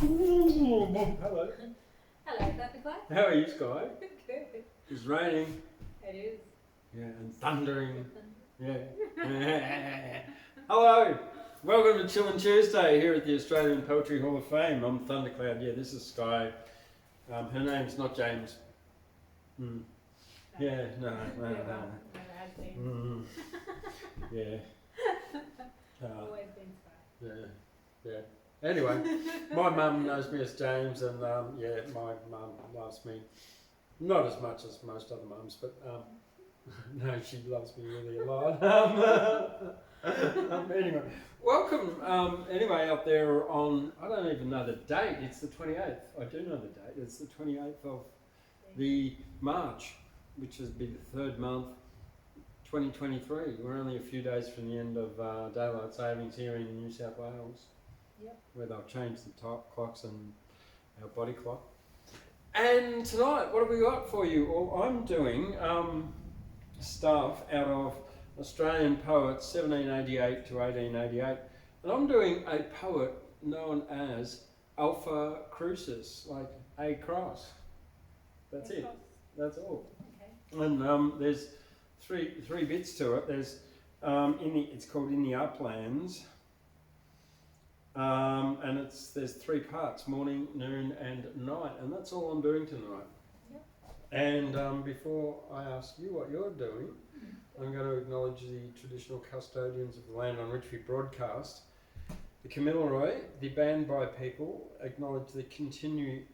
Hello. Hello, Thundercloud. How are you, Skye? Good. It's raining. It is. Yeah, and thundering. Yeah. Hello. Welcome to Chillin Tuesday here at the Australian Poetry Hall of Fame. I'm Thundercloud. Yeah, this is Skye. Her name's not James. Mm. No. Yeah, no. Never has been. Yeah. Always been Skye. Yeah. Anyway, my mum knows me as James, and yeah, my mum loves me. Not as much as most other mums, but no, she loves me really a lot. Anyway, welcome. Anyway, out there on, I don't even know the date. It's the 28th. I do know the date. It's the 28th of the March, which would be the third month, 2023. We're only a few days from the end of daylight savings here in New South Wales. Yep. Where they'll change the clocks and our body clock. And tonight, what have we got for you? Well, I'm doing stuff out of Australian poets 1788 to 1888. And I'm doing a poet known as Alpha Cruxis, like a cross. That's it. That's all. Okay. And there's three bits to it. There's it's called In the Uplands. And there's three parts: morning, noon, and night, and that's all I'm doing tonight. Yep. And before I ask you what you're doing, I'm going to acknowledge the traditional custodians of the land on which we broadcast. The Kamilaroi, the band by people, acknowledge the continuing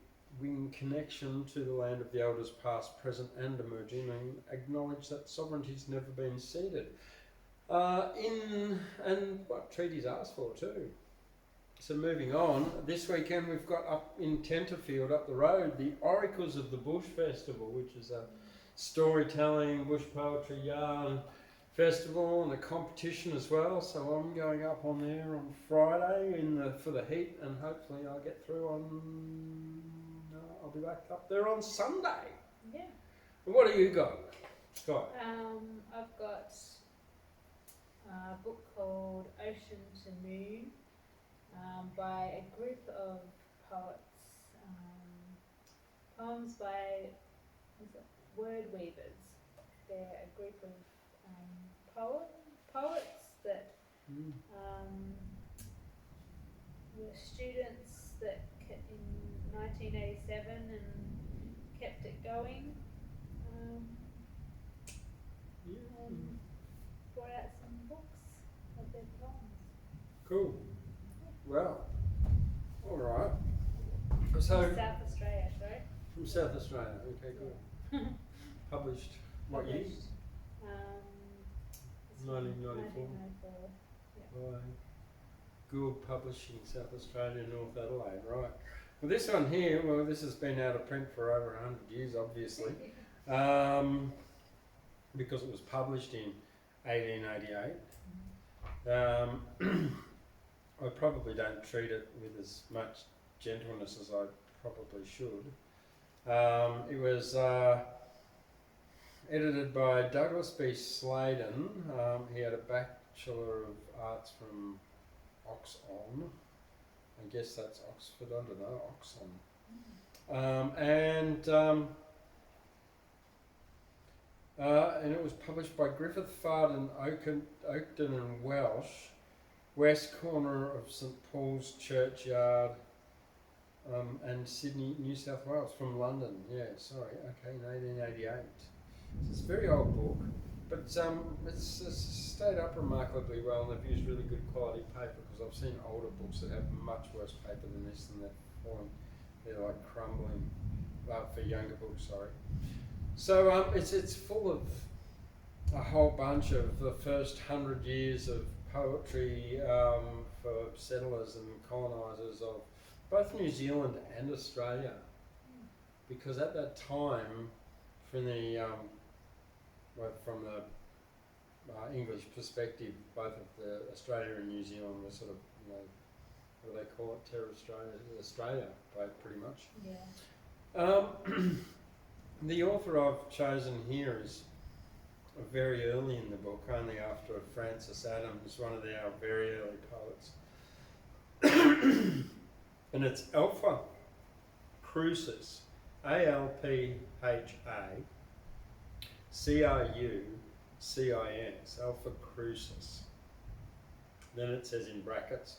connection to the land of the elders past, present, and emerging, and acknowledge that sovereignty's never been ceded. And what treaties ask for too. So moving on, this weekend we've got up in Tenterfield, up the road, the Oracles of the Bush Festival, which is a storytelling, bush poetry, yarn festival, and a competition as well. So I'm going up on there on Friday for the heat, and hopefully I'll get through on. I'll be back up there on Sunday. Yeah. And what do you got, Scott? I've got a book called Ocean to Moon. By a group of poets, poems by word weavers. They're a group of poets that were students that in 1987 and kept it going. And brought out some books of their poems. Cool. Well, all right. So South Australia, sorry. from South Australia. Okay, good. Published what year? 1994. By Gould Publishing, South Australia, North Adelaide. Right. Well, this one here. Well, this has been out of print for over 100 years, obviously, because it was published in 1888. I probably don't treat it with as much gentleness as I probably should. It was edited by Douglas B. Sladen. He had a Bachelor of Arts from Oxon. I guess that's Oxford, I don't know, Oxon. And it was published by Griffith, Farden, Oakden and Welsh. West corner of St Paul's Churchyard, and Sydney, New South Wales, from London. Yeah, sorry, okay, in 1888. It's a very old book, but it's stayed up remarkably well, and they've used really good quality paper, because I've seen older books that have much worse paper than this, and they're like crumbling, for younger books, sorry. So it's full of a whole bunch of the first 100 years of poetry for settlers and colonisers of both New Zealand and Australia, because at that time, from the English perspective, both of the Australia and New Zealand were sort of, what do they call it, Terra Australia, pretty much. Yeah. The author I've chosen here is very early in the book, only after Francis Adams, one of our very early poets. and it's Alpha Cruxis, ALPHACRUCIS, Alpha Cruxis. Then it says in brackets,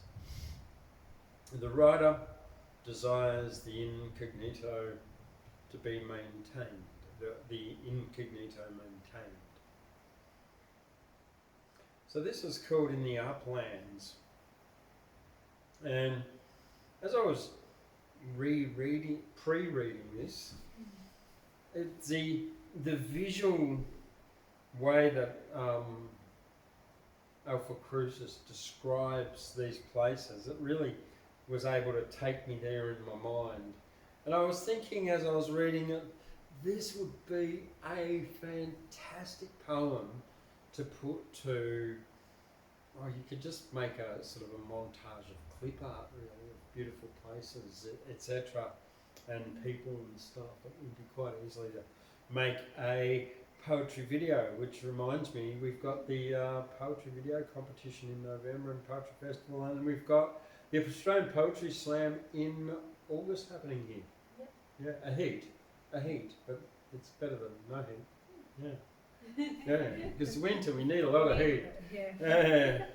the writer desires the incognito to be maintained, the incognito maintained. So this is called In the Uplands. And as I was pre-reading this, it's the visual way that Alpha Cruxis describes these places. It really was able to take me there in my mind. And I was thinking as I was reading it, this would be a fantastic poem to put to, you could just make a sort of a montage of clip art, really, of beautiful places, etc., and people and stuff. It would be quite easily to make a poetry video, which reminds me, we've got the poetry video competition in November and Poetry Festival, and we've got the Australian Poetry Slam in August happening here. Yep. Yeah, a heat, but it's better than no heat. Yeah. Yeah, because winter we need a lot of heat. Yeah. Yeah.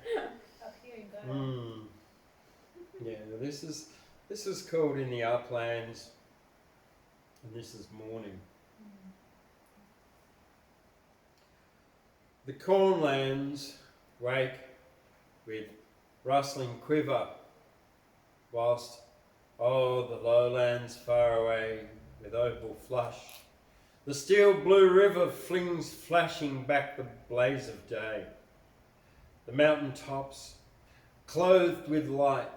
Up here in Ghana. Yeah, this is called In the Uplands, and this is morning. The cornlands wake with rustling quiver, whilst the lowlands far away with opal flush, the steel blue river flings flashing back the blaze of day. The mountain tops, clothed with light,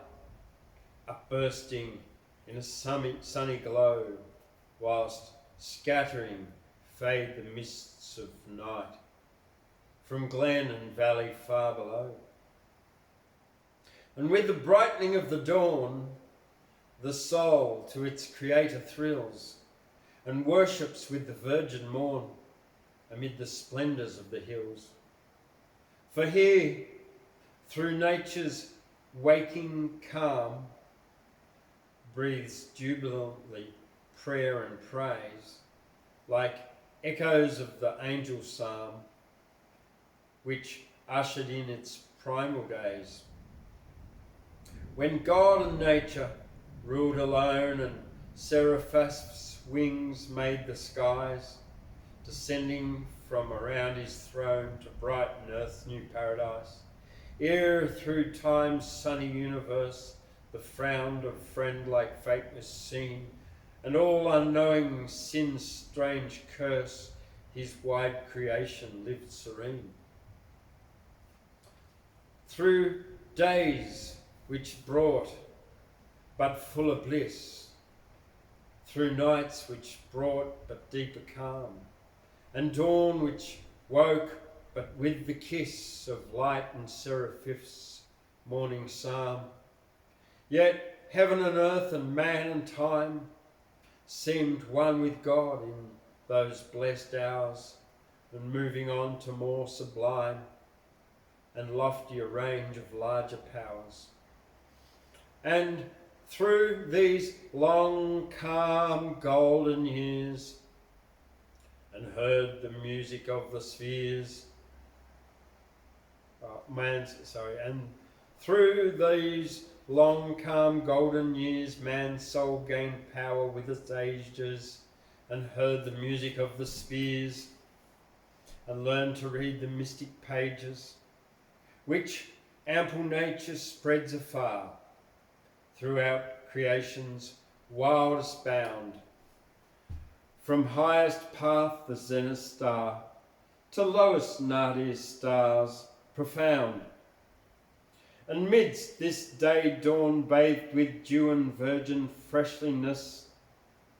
upbursting in a sunny glow, whilst scattering fade the mists of night from glen and valley far below. And with the brightening of the dawn, the soul to its creator thrills and worships with the virgin morn amid the splendours of the hills. For here, through nature's waking calm, breathes jubilantly prayer and praise, like echoes of the angel psalm, which ushered in its primal days, when God and nature ruled alone, and seraphs' wings made the skies, descending from around his throne to brighten earth's new paradise. Ere through time's sunny universe the frown of friend like fate was seen, and all unknowing sin's strange curse his wide creation lived serene. Through days which brought but fuller bliss, through nights which brought but deeper calm, and dawn which woke but with the kiss of light and seraph's morning psalm. Yet heaven and earth and man and time seemed one with God in those blessed hours, and moving on to more sublime and loftier range of larger powers. And through these long, calm, golden years, and heard the music of the spheres, and through these long, calm, golden years, man's soul gained power with its ages, and heard the music of the spheres, and learned to read the mystic pages, which ample nature spreads afar, throughout creation's wildest bound, from highest path the zenith star, to lowest nadir stars profound. And midst this day dawn bathed with dew and virgin freshliness,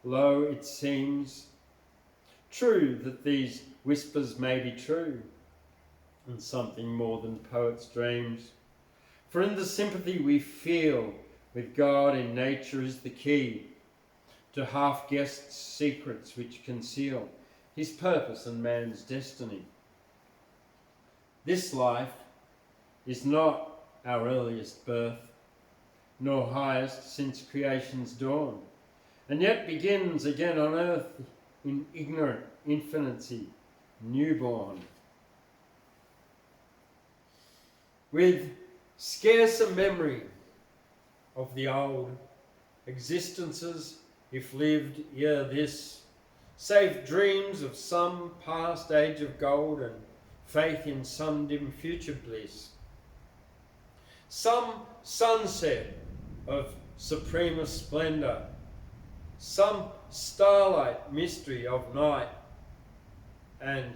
lo, it seems true that these whispers may be true, and something more than poets' dreams. For in the sympathy we feel with God in nature is the key to half-guessed secrets which conceal his purpose and man's destiny. This life is not our earliest birth, nor highest since creation's dawn, and yet begins again on earth in ignorant infinity, newborn. With scarce a memory of the old existences, if lived ere this, save dreams of some past age of gold and faith in some dim future bliss. Some sunset of supremest splendour, some starlight mystery of night, and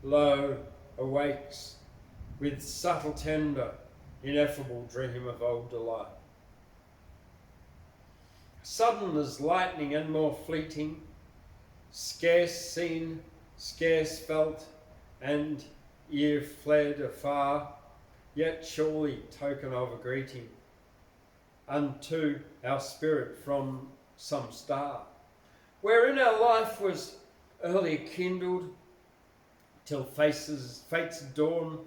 lo, awakes with subtle tender, ineffable dream of old delight. Sudden as lightning and more fleeting, scarce seen, scarce felt, and ere fled afar, yet surely token of a greeting unto our spirit from some star, wherein our life was earlier kindled, till fate's dawn,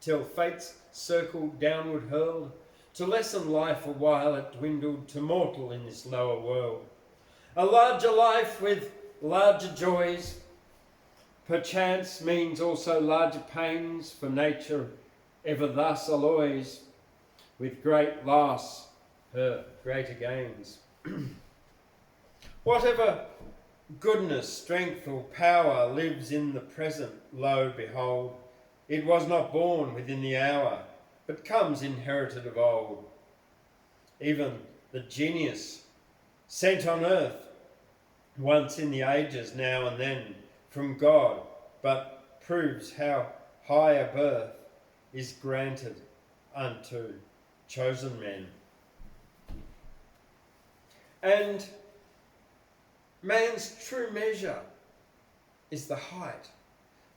till fate's circle downward hurled, to lessen life a while it dwindled to mortal in this lower world. A larger life with larger joys, perchance means also larger pains, for nature ever thus alloys with great loss her greater gains. Whatever goodness, strength or power lives in the present, lo, behold, it was not born within the hour, but comes inherited of old. Even the genius sent on earth once in the ages now and then from God, but proves how high a birth is granted unto chosen men. And man's true measure is the height,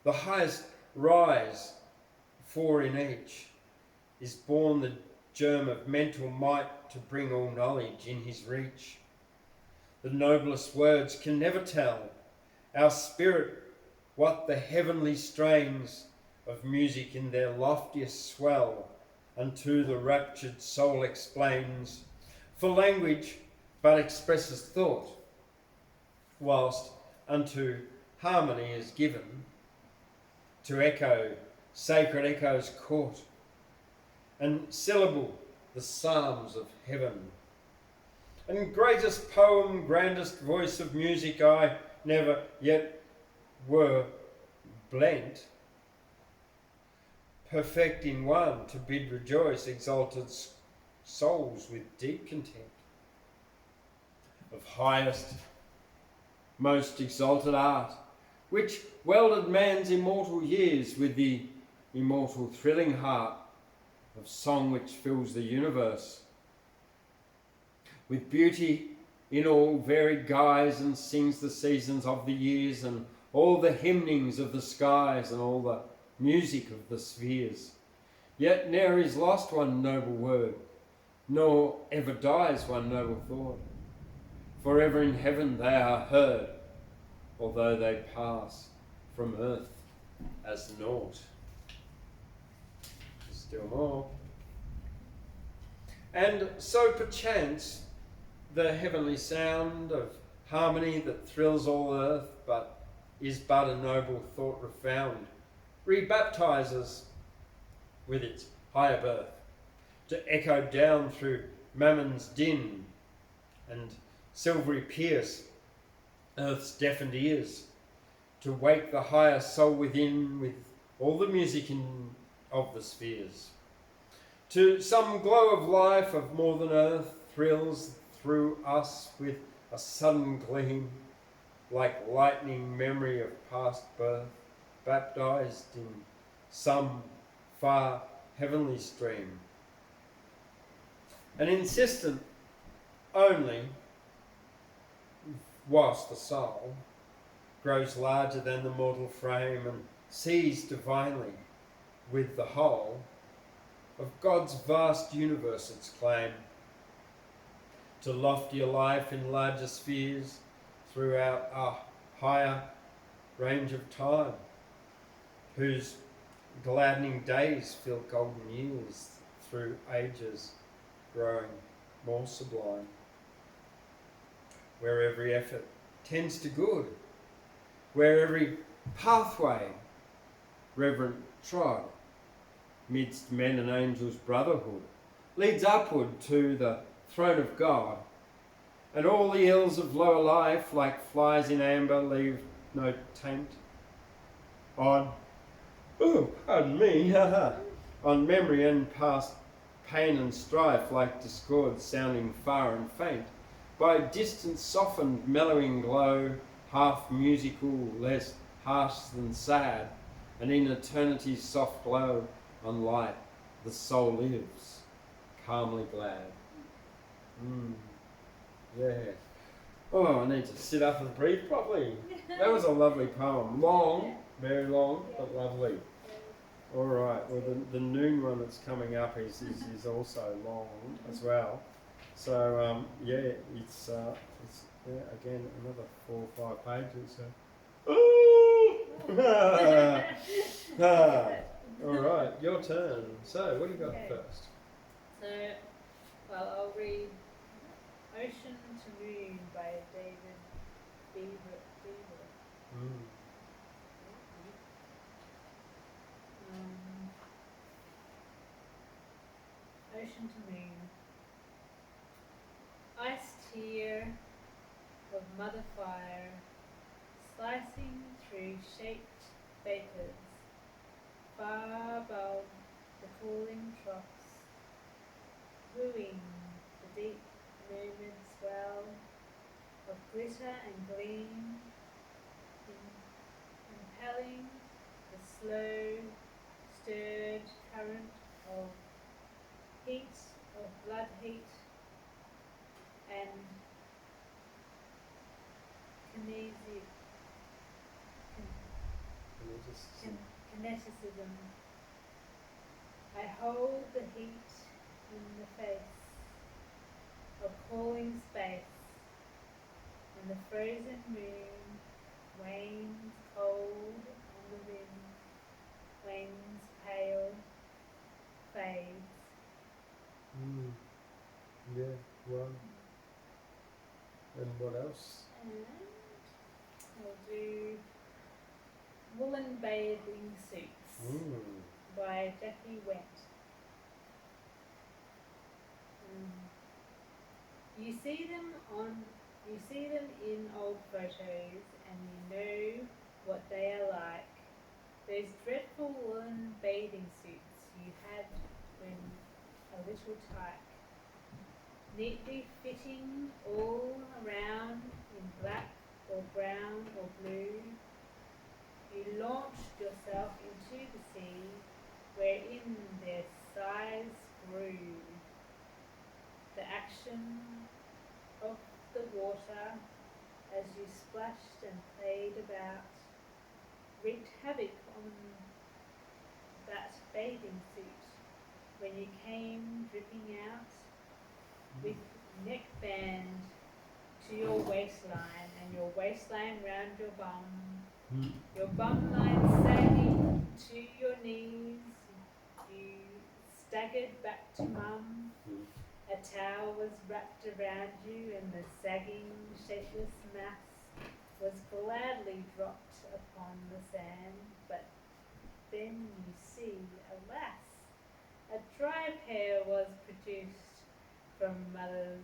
the highest rise, for in each is born the germ of mental might to bring all knowledge in his reach. The noblest words can never tell our spirit what the heavenly strains of music in their loftiest swell unto the raptured soul explains. For language but expresses thought, whilst unto harmony is given to echo sacred echoes caught, and syllable the psalms of heaven. And greatest poem, grandest voice of music, I never yet were blent, perfect in one to bid rejoice exalted souls with deep content. Of highest, most exalted art, which welded man's immortal years with the immortal thrilling heart of song which fills the universe with beauty in all varied guise, and sings the seasons of the years, and all the hymnings of the skies, and all the music of the spheres. Yet ne'er is lost one noble word, nor ever dies one noble thought. Forever in heaven they are heard, although they pass from earth as naught. Still more. And so perchance the heavenly sound of harmony that thrills all earth, but is but a noble thought refound, rebaptizes with its higher birth, to echo down through mammon's din and silvery pierce earth's deafened ears, to wake the higher soul within with all the music of the spheres. To some glow of life of more than earth thrills through us with a sudden gleam, like lightning memory of past birth, baptized in some far heavenly stream. And insistent only whilst the soul grows larger than the mortal frame and sees divinely with the whole of God's vast universe its claim to loftier life in larger spheres throughout a higher range of time, whose gladdening days fill golden years through ages growing more sublime, where every effort tends to good, where every pathway reverent trod, midst men and angels' brotherhood, leads upward to the throne of God, and all the ills of lower life, like flies in amber, leave no taint on, pardon me, on memory and past pain and strife, like discord sounding far and faint, by distance softened, mellowing glow, half musical, less harsh than sad, and in eternity's soft glow, on light, the soul lives, calmly glad. Yeah. Oh, I need to sit up and breathe properly. That was a lovely poem. Long, very long, but lovely. All right. Well, the noon one that's coming up is also long as well. So yeah, it's again another 4 or 5 pages. So. All right, your turn. So, what do you got first? So, well, I'll read Ocean to Moon by David Beaver. Ocean to Moon. Iced tear of mother fire, slicing through shaped vapors, far above the cooling troughs, wooing the deep murmured swell of glitter and gleam, impelling the slow, stirred current of heat, of blood heat, and kineticism. I hold the heat in the face of calling space, and the frozen moon wanes cold on the wind, wanes pale, fades. Yeah, well. And what else? And we'll do Woolen Bathing Suits by Jackie Went. You see them in old photos, and you know what they are like. Those dreadful woolen bathing suits you had when a little tyke, neatly fitting all around in black or brown or blue. You launched yourself into the sea, wherein their size grew. The action of the water, as you splashed and played about, wreaked havoc on that bathing suit when you came dripping out with neckband to your waistline and your waistline round your bum line sagging to your knees. You staggered back to mum. A towel was wrapped around you, and the sagging, shapeless mass was gladly dropped upon the sand. But then you see, alas, a dry pair was produced from mother's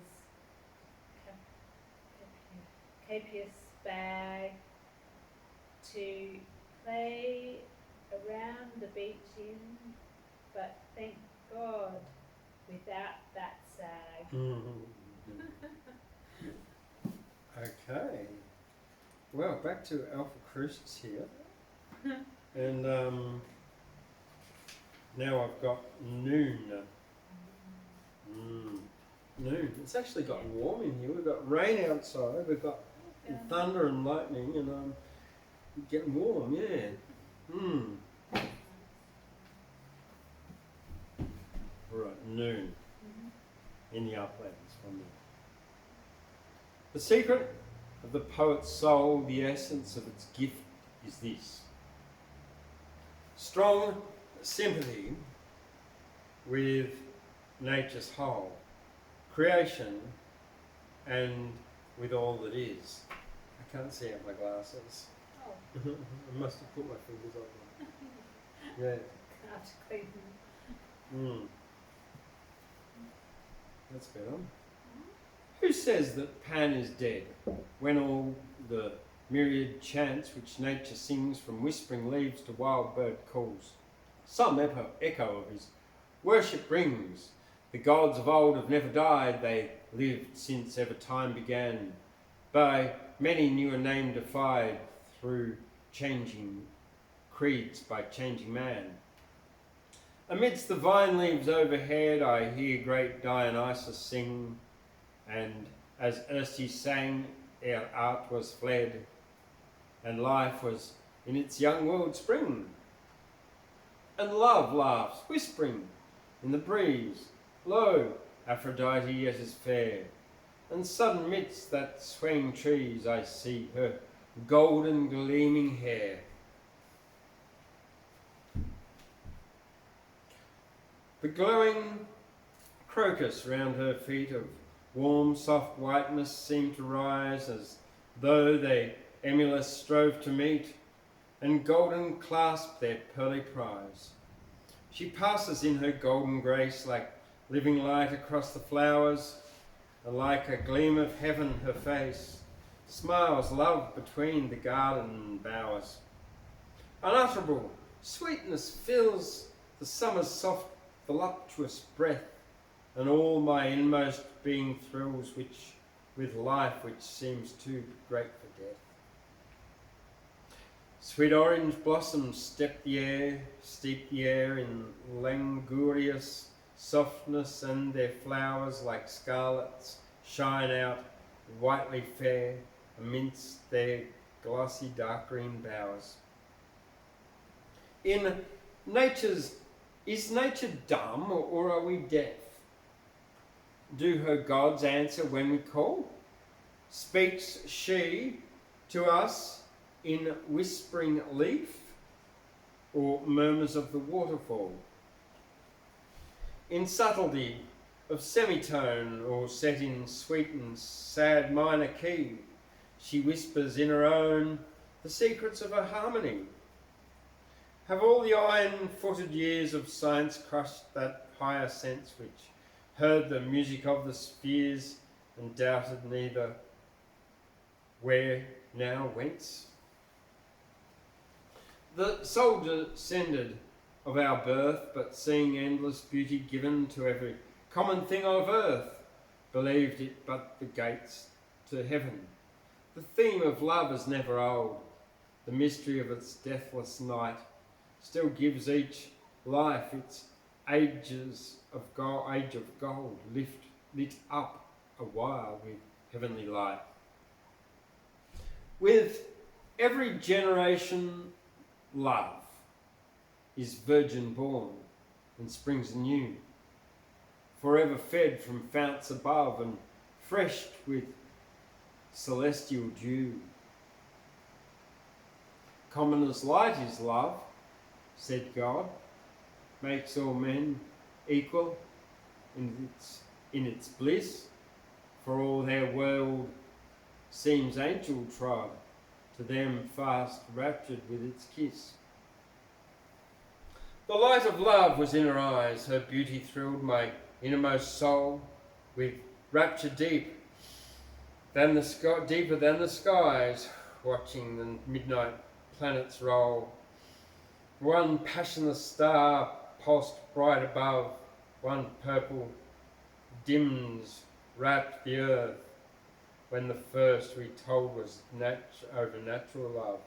capacious bag to play around the beach in, but thank God, without that sag. Okay. Well, back to Alpha Cruxis here. And now I've got Noon. Noon. It's actually gotten warm in here. We've got rain outside. We've got thunder and lightning, and getting warm, yeah. Right, Noon. In the uplands from there. The secret of the poet's soul, the essence of its gift, is this: strong sympathy with nature's whole, creation, and with all that is. I can't see out my glasses. Oh. I must have put my fingers on them. Yeah. Have to clean them. That's better. Who says that Pan is dead, when all the myriad chants which nature sings from whispering leaves to wild bird calls, some echo of his worship brings? The gods of old have never died, they lived since ever time began, by many new a name defied, through changing creeds by changing man. Amidst the vine leaves overhead I hear great Dionysus sing, and as erst he sang, ere art was fled, and life was in its young world spring. And love laughs, whispering in the breeze, lo, Aphrodite yet is fair, and sudden midst that swaying trees I see her golden gleaming hair. The glowing crocus round her feet of warm soft whiteness seemed to rise, as though they emulous strove to meet, and golden clasp their pearly prize. She passes in her golden grace like living light across the flowers, and like a gleam of heaven her face smiles love between the garden bowers. Unutterable sweetness fills the summer's soft voluptuous breath, and all my inmost being thrills with life which seems too great for death. Sweet orange blossoms steep the air in languorous softness, and their flowers like scarlets shine out whitely fair amidst their glossy dark green bowers. Is nature dumb, or are we deaf? Do her gods answer when we call? Speaks she to us in whispering leaf, or murmurs of the waterfall? In subtlety of semitone, or set in sweet and sad minor key, she whispers in her own the secrets of her harmony. Have all the iron-footed years of science crushed that higher sense which heard the music of the spheres and doubted neither where, now, whence? The soul descended of our birth, but seeing endless beauty given to every common thing of earth, believed it but the gates to heaven. The theme of love is never old, the mystery of its deathless night still gives each life its age of gold, lit up a while with heavenly light. With every generation, love is virgin born and springs anew, forever fed from founts above and freshed with celestial dew. Common as light is love, said God, makes all men equal in its bliss, for all their world seems angel trod, to them fast raptured with its kiss. The light of love was in her eyes, her beauty thrilled my innermost soul with rapture deeper than the skies, watching the midnight planets roll. One passionless star pulsed bright above, one purple dims wrapped the earth, when the first we told was over natural love,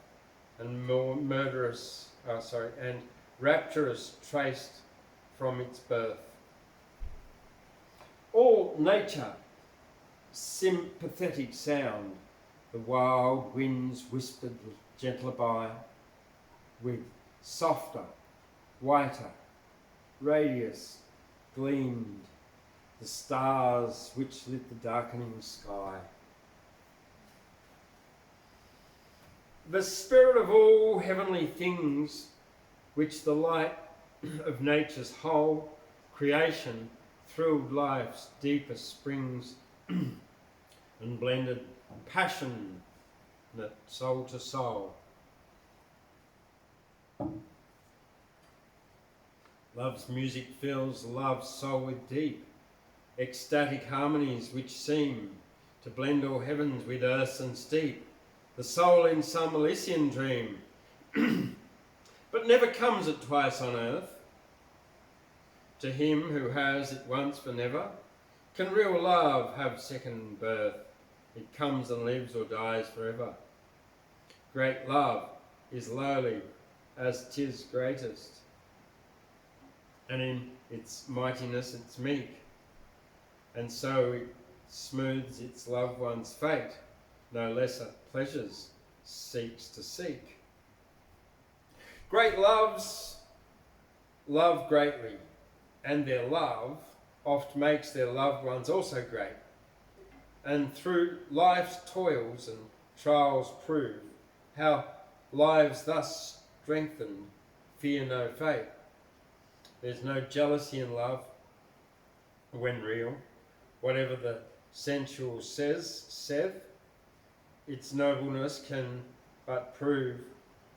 and and rapturous traced from its birth. All nature sympathetic sound, the wild winds whispered gentler by, with softer, whiter radius gleamed the stars which lit the darkening sky. The spirit of all heavenly things, which the light of nature's whole creation thrilled life's deepest springs and blended passion that soul to soul. Love's music fills love's soul with deep, ecstatic harmonies which seem to blend all heavens with earth and steep, the soul in some Elysian dream, but never comes it twice on earth. To him who has it once for never, can real love have second birth? It comes and lives or dies forever. Great love is lowly as 'tis greatest, and in its mightiness it's meek, and so it smooths its loved one's fate, no lesser pleasures seeks to seek. Great loves love greatly, and their love oft makes their loved ones also great, and through life's toils and trials prove how lives thus strengthened fear no fate. There's no jealousy in love when real, whatever the sensual saith, its nobleness can but prove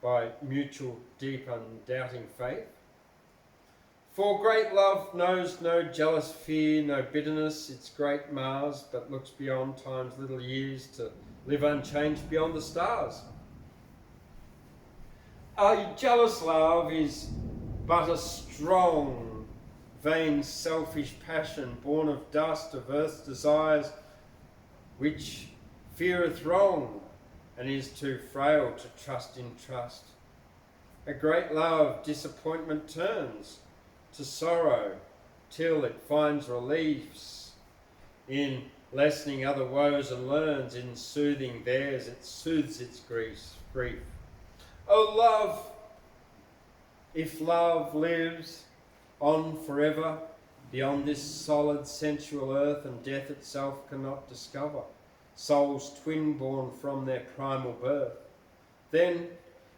by mutual deep undoubting faith. For great love knows no jealous fear, no bitterness, its great Mars, but looks beyond time's little years to live unchanged beyond the stars. A jealous love is but a strong, vain, selfish passion, born of dust, of earth's desires, which feareth wrong, and is too frail to trust in trust. A great love disappointment turns to sorrow, till it finds reliefs in lessening other woes, and learns in soothing theirs, it soothes its grief. O love, if love lives on forever, beyond this solid sensual earth, and death itself cannot discover, souls twin born from their primal birth, then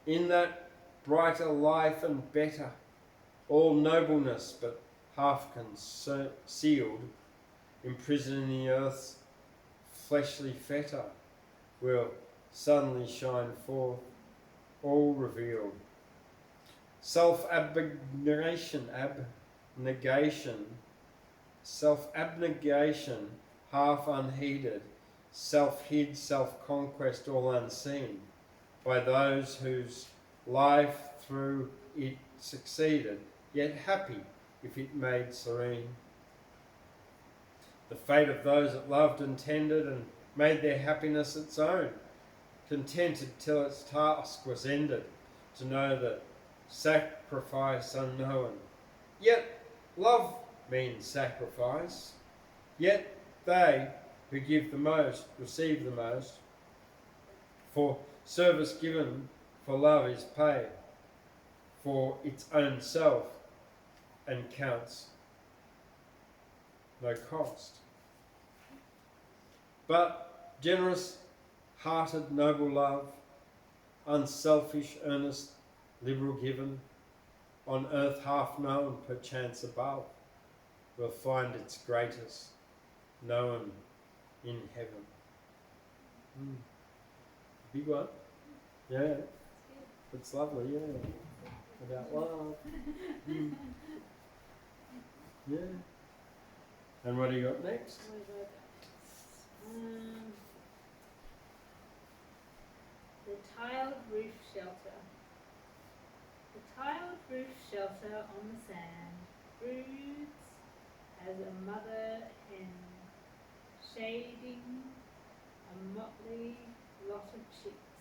in that brighter life and better, all nobleness but half concealed, imprisoned in the earth's fleshly fetter, will suddenly shine forth, all revealed. Self-abnegation, half unheeded, self-hid, self-conquest all unseen, by those whose life through it succeeded, yet happy if it made serene. The fate of those that loved and tended and made their happiness its own, contented till its task was ended, to know that sacrifice unknown. Yet love means sacrifice, yet they who give the most receive the most, for service given for love is paid for its own self and counts no cost. But generous hearted noble love, unselfish earnest liberal given, on earth half known perchance above, will find its greatest known in heaven. Big one. Yeah. It's lovely, yeah. About love. Yeah. And what do you got next? The tiled roof shelter. The tiled roof shelter on the sand broods as a mother hen, shading a motley lot of chicks,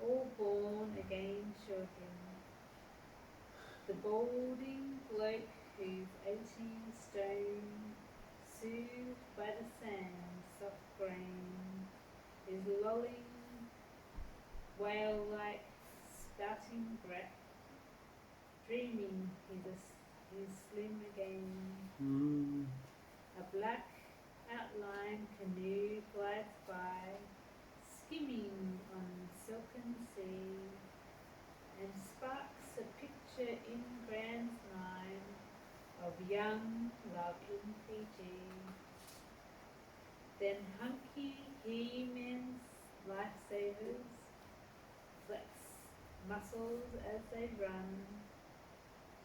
all born again children. The balding bloke who's 18 stone, soothed by the sand's soft grain, is lolling, whale-like, spouting breath, dreaming he's slim again. A black outlined canoe glides by, skimming on silken sea, and sparks a picture in grand line of young love in Then hunky he-men's lifesavers flex muscles as they run,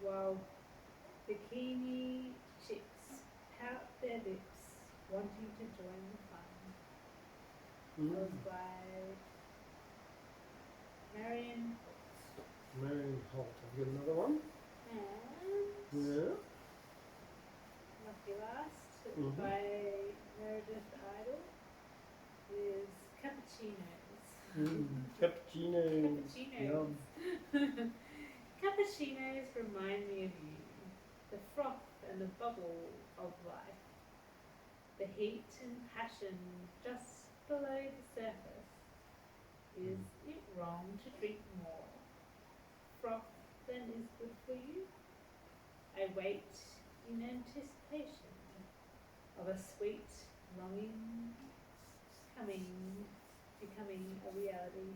while bikini chicks pout their lips, wanting to join the fun. That was by Marion Marion Holt. Have you got another one? and Yeah. Lucky Last Mhm. by Meredith Idle is cappuccinos. Cappuccino. Cappuccinos. Cappuccinos remind me of you, the froth and the bubble of life, the heat and passion just below the surface. Is it wrong to drink more froth than is good for you? I wait in anticipation of a sweet longing becoming a reality.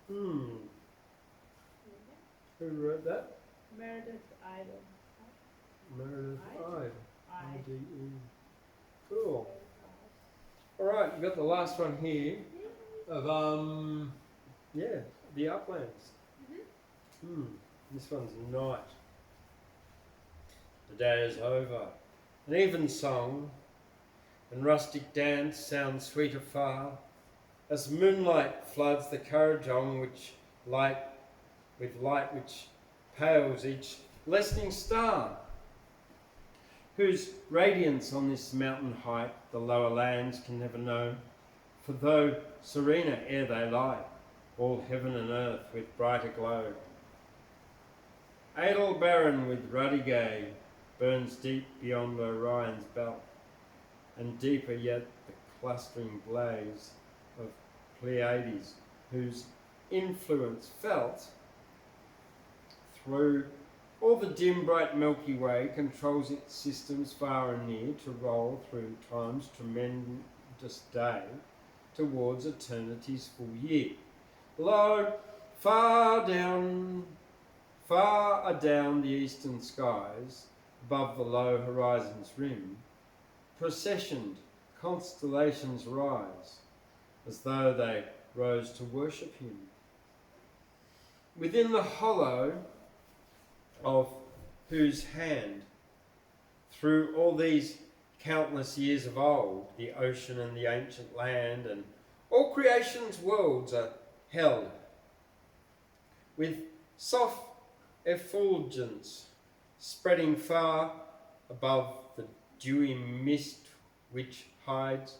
Who wrote that? Meredith Idle. Meredith Ide. I. IDE. Cool. Alright, we've got the last one here of the Uplands. This one's Night. The day is over. An even song and rustic dance sound sweet afar, as moonlight floods the Currajong with light which pales each lessening star, whose radiance on this mountain height the lower lands can never know. For though serener ere they lie, all heaven and earth with brighter glow. Adelbaran with ruddy gay burns deep beyond Orion's belt, and deeper yet the clustering blaze of Pleiades, whose influence felt through all the dim bright Milky Way controls its systems far and near to roll through time's tremendous day towards eternity's full year. Lo, far adown the eastern skies, above the low horizon's rim, processioned constellations rise, as though they rose to worship him. Within the hollow of whose hand, through all these countless years of old, the ocean and the ancient land and all creation's worlds are held, with soft effulgence spreading far above the dewy mist which hides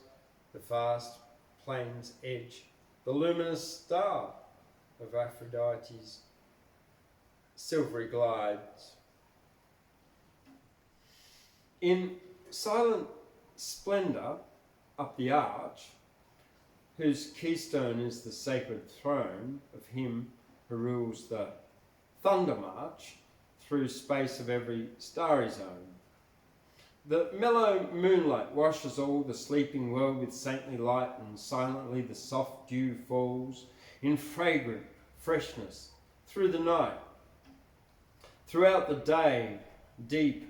the vast plain's edge, the luminous star of Aphrodite's silvery glides. In silent splendour up the arch, whose keystone is the sacred throne of him who rules the thunder march through space of every starry zone, the mellow moonlight washes all the sleeping world with saintly light, and silently the soft dew falls in fragrant freshness through the night. Throughout the day, deep,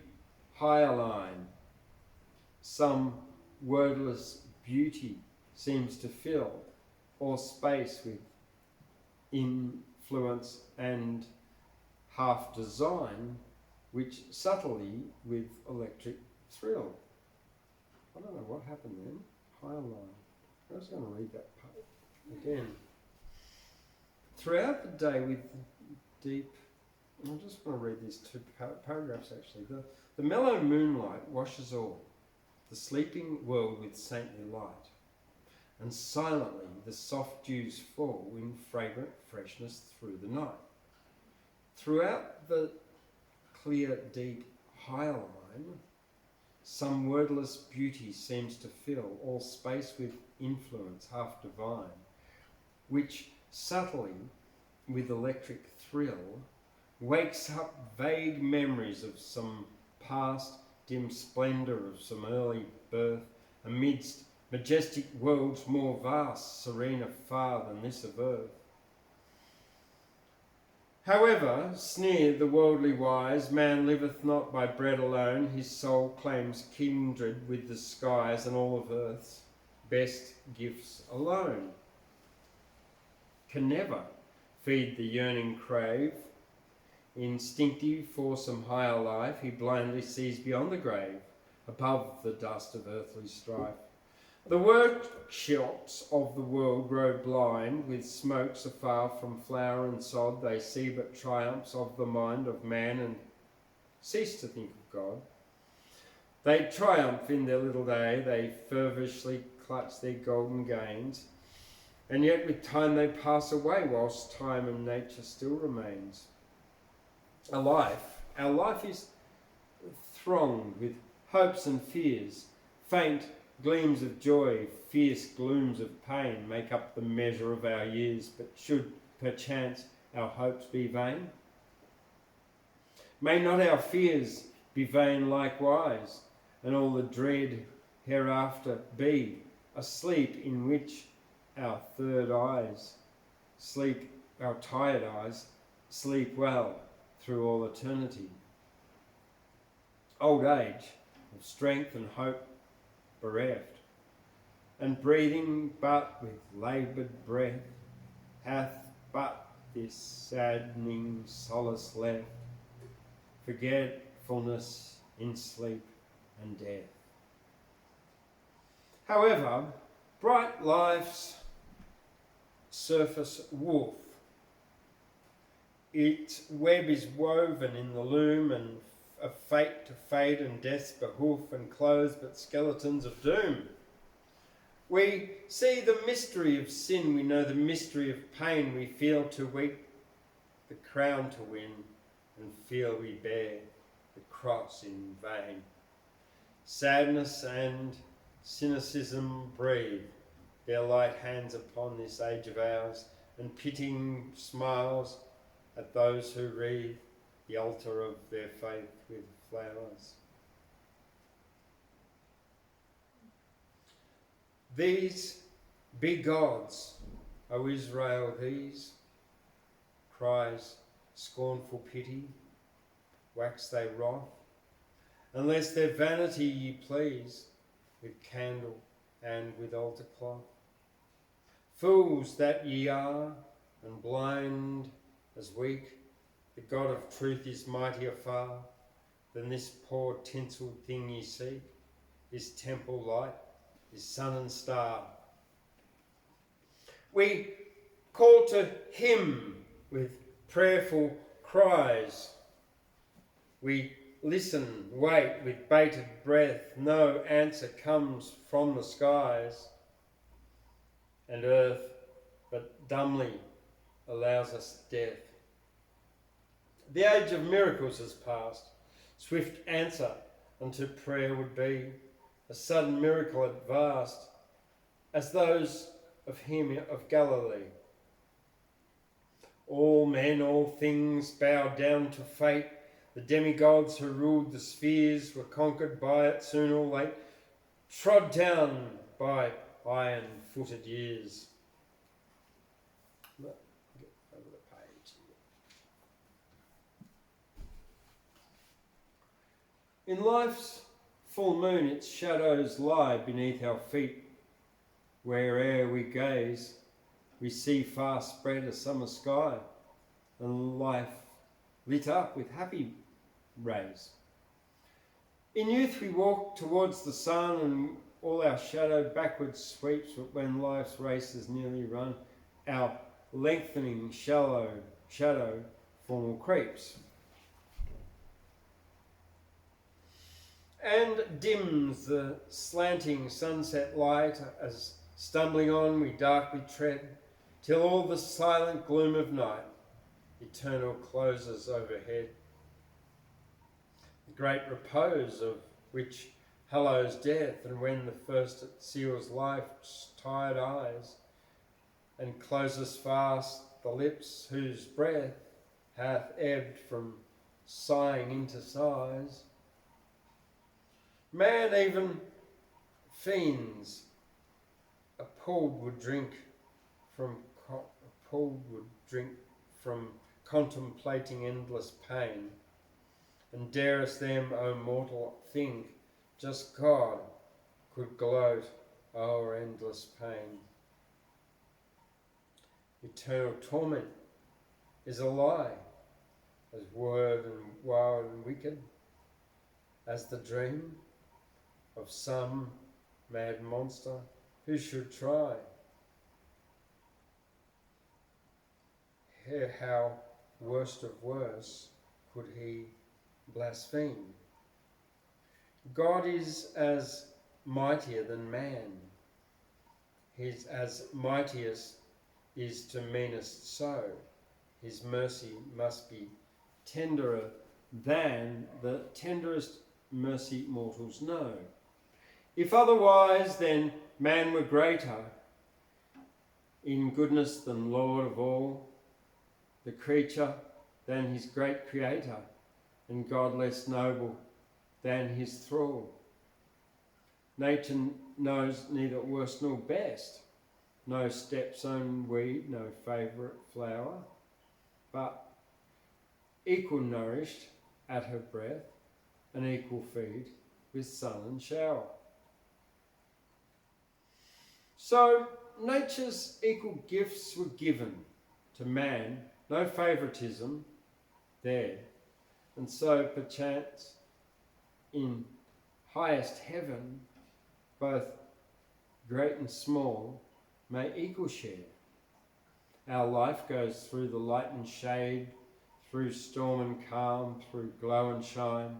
hyaline, some wordless beauty seems to fill all space with influence and half design, which subtly with electric thrill. I don't know what happened then. Hyaline. I was going to read that part again. Throughout the day with deep, I just want to read these two paragraphs actually. The mellow moonlight washes all the sleeping world with saintly light, and silently the soft dews fall in fragrant freshness through the night. Throughout the clear, deep hyaline, some wordless beauty seems to fill all space with influence half divine, which subtly, with electric thrill, wakes up vague memories of some past dim splendour of some early birth amidst majestic worlds more vast, serener far than this of earth. However, sneer the worldly wise, man liveth not by bread alone, his soul claims kindred with the skies and all of earth's best gifts alone. Can never feed the yearning crave, instinctive for some higher life, he blindly sees beyond the grave, above the dust of earthly strife. The workshops of the world grow blind, with smokes afar from flower and sod, they see but triumphs of the mind of man and cease to think of God. They triumph in their little day, they feverishly clutch their golden gains, and yet with time they pass away, whilst time and nature still remains. Our life is thronged with hopes and fears, faint gleams of joy, fierce glooms of pain make up the measure of our years, but should perchance our hopes be vain? May not our fears be vain likewise, and all the dread hereafter be a sleep in which our tired eyes, sleep well through all eternity. Old age, of strength and hope bereft, and breathing but with laboured breath, hath but this saddening solace left, forgetfulness in sleep and death. However, bright life's surface woof, its web is woven in the loom and of fate to fade and death's behoof, and clothes but skeletons of doom. We see the mystery of sin, we know the mystery of pain, we feel too weak the crown to win, and feel we bear the cross in vain. Sadness and cynicism breathe their light hands upon this age of ours, and pitying smiles at those who wreathe the altar of their faith with flowers. These be gods, O Israel, these, cries scornful pity, wax they wrath, unless their vanity ye please with candle and with altar cloth. Fools that ye are, and blind as weak, the God of truth is mightier far than this poor tinselled thing ye seek, his temple light, his sun and star. We call to him with prayerful cries. We listen, wait with bated breath. No answer comes from the skies, and earth but dumbly allows us death. The age of miracles has passed. Swift answer unto prayer would be a sudden miracle at vast, as those of him of Galilee. All men, all things bowed down to fate. The demigods who ruled the spheres were conquered by it soon or late, trod down by iron-footed years. Get over the page. In life's full moon, its shadows lie beneath our feet. Where'er we gaze, we see far spread a summer sky, and life lit up with happy rays. In youth we walk towards the sun, and all our shadow backwards sweeps, but when life's race is nearly run, our lengthening shallow shadow formal creeps. And dims the slanting sunset light, as stumbling on we darkly tread, till all the silent gloom of night eternal closes overhead. The great repose of which hallows death, and when the first it seals life's tired eyes, and closes fast the lips whose breath hath ebbed from sighing into sighs. Man, even fiends, appalled would drink from contemplating endless pain, and darest them, O mortal, think, just God could gloat o'er endless pain. Eternal torment is a lie, as word and wild and wicked as the dream of some mad monster who should try. How worst of worst could he blaspheme? God is as mightier than man. His as mightiest is to meanest so. His mercy must be tenderer than the tenderest mercy mortals know. If otherwise, then man were greater in goodness than Lord of all, the creature than his great Creator, and God less noble than his thrall. Nature knows neither worst nor best, no stepson weed, no favourite flower, but equal nourished at her breath, and equal feed with sun and shower. So nature's equal gifts were given to man, no favouritism there, and so perchance in highest heaven both great and small may equal share. Our life goes through the light and shade, through storm and calm, through glow and shine,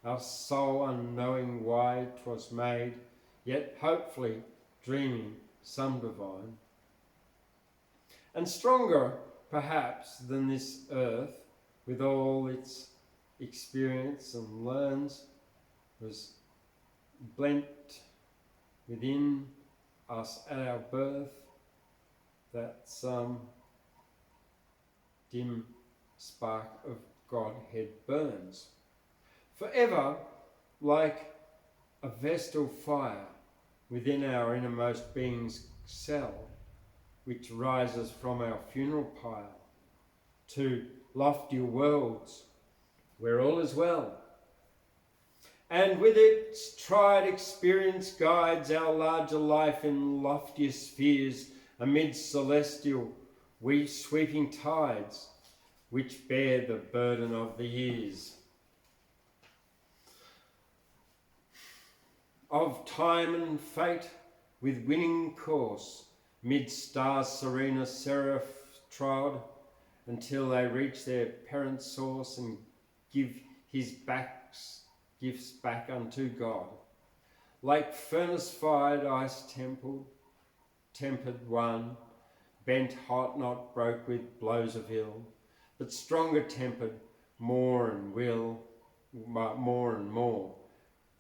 our soul unknowing why 'twas made, yet hopefully dreaming some divine. And stronger perhaps than this earth, with all its experience and learns, was blent within us at our birth, that some dim spark of Godhead burns. Forever, like a vestal fire within our innermost being's cell, which rises from our funeral pile to loftier worlds where all is well, and with its tried experience guides our larger life in loftier spheres amid celestial sweeping tides which bear the burden of the years. Of time and fate with winning course, mid stars serene as seraph trod, until they reach their parent source and give his gifts back unto God. Like furnace-fired, ice-tempered one, bent hot, not broke with blows of ill, but stronger tempered more and more,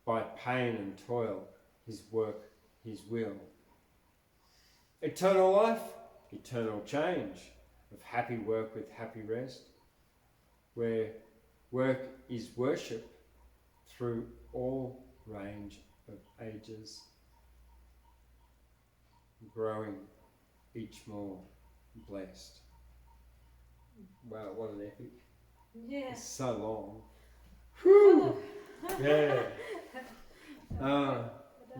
by pain and toil, his work, his will. Eternal life, eternal change, of happy work with happy rest, where work is worship through all range of ages, growing each more blessed. Wow, what an epic. Yeah. It's so long. Whew. Yeah.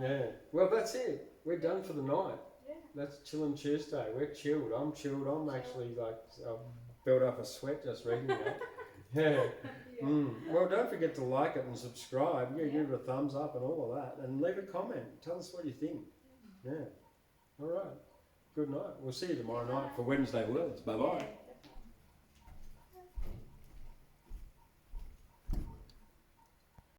Yeah. Well, that's it. We're done for the night. Yeah. That's Chillin' Tuesday. We're chilled. I'm chilled. I'm actually I've built up a sweat just reading that. Yeah. Well, don't forget to like it and subscribe. Yeah, give it a thumbs up and all of that. And leave a comment. Tell us what you think. Yeah. All right. Good night. We'll see you tomorrow night for Wednesday Words. Bye-bye. Yeah.